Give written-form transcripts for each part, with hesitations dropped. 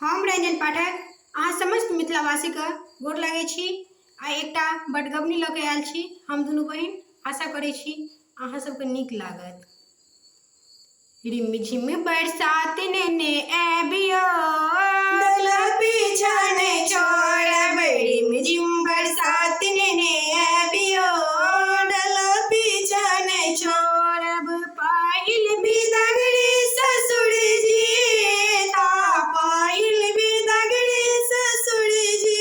हम रंजन पाठक अहाँ समस्त मिथिलावासी के गोर लागै छी। आ एकटा बटगबनी लऽ के आयल छी। हम दुनू बहिन आशा करै छी अहाँ सबके नीक लागत। रिमझिम बरसात नेने आबियो, डोला पीछा नहीं छोड़ब। रिमझिम बरसात नेने आबियो, डोला पीछा नहीं छोड़ब। पायल बिदगड़ी ससुर जी, ता पायल बिदगड़ी ससुर जी,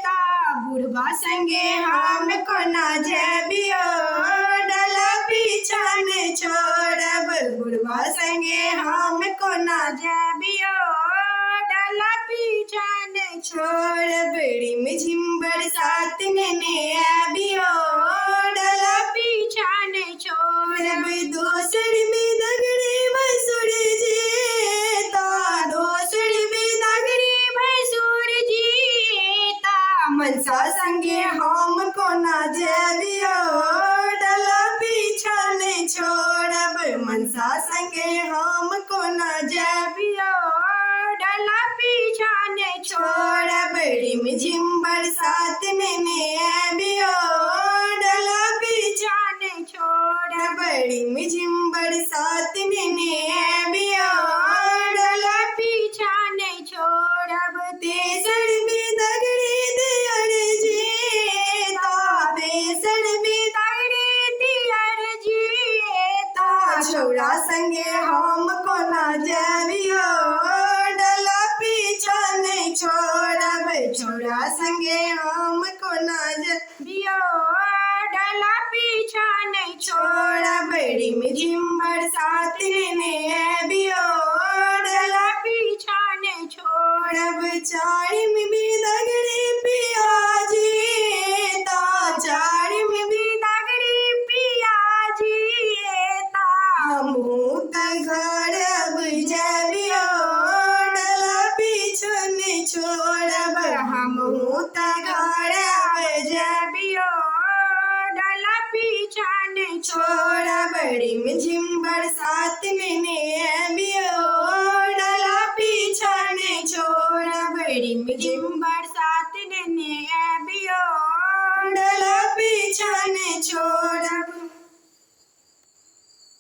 ता बुढ़वा संगे हम कोना जाबियो, डोला पीछा नहीं छोड़ब। बुढ़वा संगे हम कोना जाबियो, डोला पीछा नहीं छोड़ब। रिमझिम बरसात नेने आबियो, डोला पीछा नहीं छोड़ब। दोसर बिदगड़ी भैंसुर जी, ता दोसर बिदगड़ी भैंसुर जी, ता मनसा संगे हम कोना जाबियो, डोला पीछा नहीं छोड़ब। मनसा संगे हम कोना जाबियो, डोला पीछा नहीं छोड़ब। रिमझिम बरसात नेने आबियो, डोला पीछा नहीं छोड़ब। रिमझिम बरसात नेने आबियो, डोला पीछा नहीं छोड़ब। तेसर बिदगड़ी दियर जी, ता तेसर बिदगड़ी दियर जी, ता छौड़ा संगे हम कोना जाबियो, डोला पीछा नहीं छोड़ब। छौड़ा संगे हम कोना जाबियो, डोला पीछा नहीं छोड़ब। रिमझिम बरसात नेने आबियो, डोला पीछा नहीं छोड़ब। चारिम बिदगड़ी पियाजी, ता चारिम बिदगड़ी पियाजी, ता हमहू त घर अब जाबियो, डोला पीछा नहीं छोड़ब। हमहू त घर अब जाबियो, डोला पीछा नहीं छोड़ब। रिमझिम बरसात नेने आबियो।